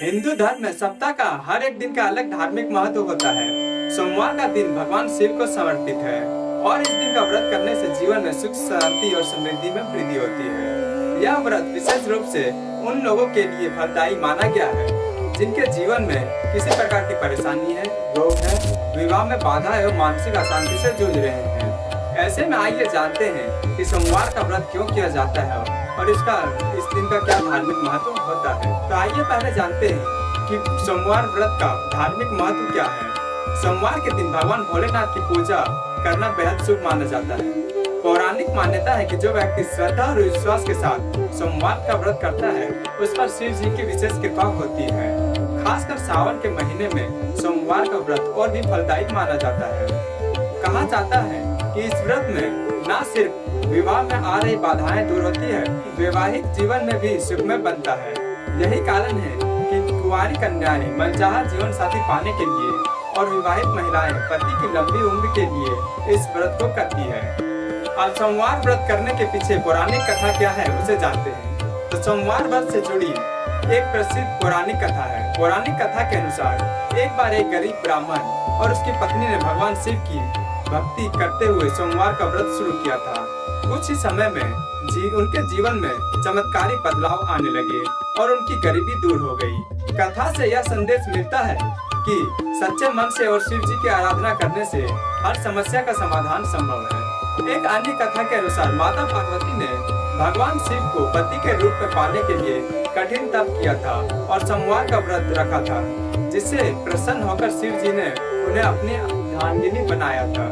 हिंदू धर्म में सप्ताह का हर एक दिन का अलग धार्मिक महत्व होता है। सोमवार का दिन भगवान शिव को समर्पित है और इस दिन का व्रत करने से जीवन में सुख, शांति और समृद्धि में वृद्धि होती है। यह व्रत विशेष रूप से उन लोगों के लिए फलदायी माना गया है जिनके जीवन में किसी प्रकार की परेशानी है, रोग है, विवाह में बाधा है और मानसिक अशांति से जूझ रहे हैं। ऐसे में आइए जानते हैं कि सोमवार का व्रत क्यों किया जाता है और इस दिन का क्या धार्मिक महत्व होता है। तो आइए पहले जानते हैं कि सोमवार व्रत का धार्मिक महत्व क्या है। सोमवार के दिन भगवान भोलेनाथ की पूजा करना बेहद शुभ माना जाता है। पौराणिक मान्यता है कि जो व्यक्ति श्रद्धा और विश्वास के साथ सोमवार का व्रत करता है उस पर शिव जी की विशेष कृपा होती है। खासकर सावन के महीने में सोमवार का व्रत और भी फलदायी माना जाता है। कहा जाता है कि इस व्रत में न सिर्फ विवाह में आ रही बाधाएं दूर होती है, वैवाहिक जीवन में भी सुखमय बनता है। यही कारण है कि कुंवारी कन्याएं मनचाहा जीवन साथी पाने के लिए और विवाहित महिलाएं पति की लंबी उम्र के लिए इस व्रत को करती है। अब सोमवार व्रत करने के पीछे पौराणिक कथा क्या है उसे जानते हैं। तो सोमवार व्रत से जुड़ी एक प्रसिद्ध पौराणिक कथा है। पौराणिक कथा के अनुसार एक बार एक गरीब ब्राह्मण और उसकी पत्नी ने भगवान शिव की भक्ति करते हुए सोमवार का व्रत शुरू किया था। कुछ ही समय में उनके जीवन में चमत्कारिक बदलाव आने लगे और उनकी गरीबी दूर हो गई। कथा से यह संदेश मिलता है कि सच्चे मन से और शिव जी की आराधना करने से हर समस्या का समाधान संभव है। एक अन्य कथा के अनुसार माता पार्वती ने भगवान शिव को पति के रूप में पाने के लिए कठिन तप किया था और सोमवार का व्रत रखा था, जिससे प्रसन्न होकर शिव जी ने उन्हें अपनी अर्धांगिनी बनाया था।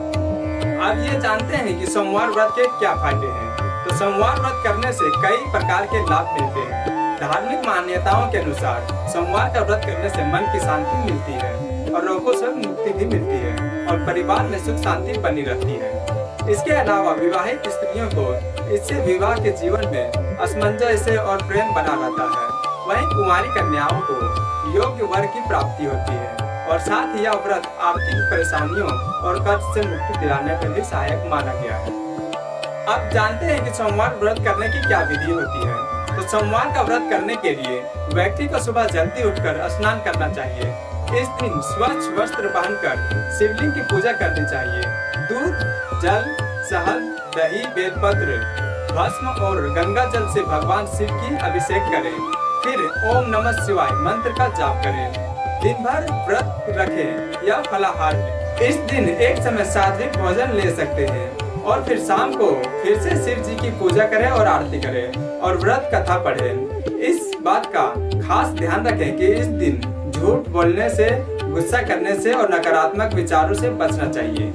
अब ये जानते हैं कि सोमवार व्रत के क्या फायदे हैं। तो सोमवार व्रत करने से कई प्रकार के लाभ मिलते हैं। धार्मिक मान्यताओं के अनुसार सोमवार का व्रत करने से मन की शांति मिलती है और रोगों से मुक्ति भी मिलती है और परिवार में सुख शांति बनी रहती है। इसके अलावा विवाहित स्त्रियों को इससे विवाह के जीवन में असमंजस और प्रेम बना रहता है। वहीं कुंवारी कन्याओं को योग्य वर की प्राप्ति होती है और साथ ही यह व्रत आर्थिक परेशानियों और कर्ज से मुक्ति दिलाने में भी सहायक माना गया है। अब जानते हैं कि सोमवार व्रत करने की क्या विधि होती है। तो सोमवार का व्रत करने के लिए व्यक्ति को सुबह जल्दी उठकर स्नान करना चाहिए। इस दिन स्वच्छ वस्त्र पहनकर शिवलिंग की पूजा करनी चाहिए। दूध, जल, शहद, दही, बेलपत्र, भस्म और गंगा जल से भगवान शिव की अभिषेक करें। फिर ओम नमः शिवाय मंत्र का जाप करें। दिन भर व्रत रखें या फलाहार लें। इस दिन एक समय सात्विक भोजन ले सकते हैं और फिर शाम को फिर से शिव जी की पूजा करें और आरती करें और व्रत कथा पढ़ें। इस बात का खास ध्यान रखें कि इस दिन झूठ बोलने से, गुस्सा करने से और नकारात्मक विचारों से बचना चाहिए।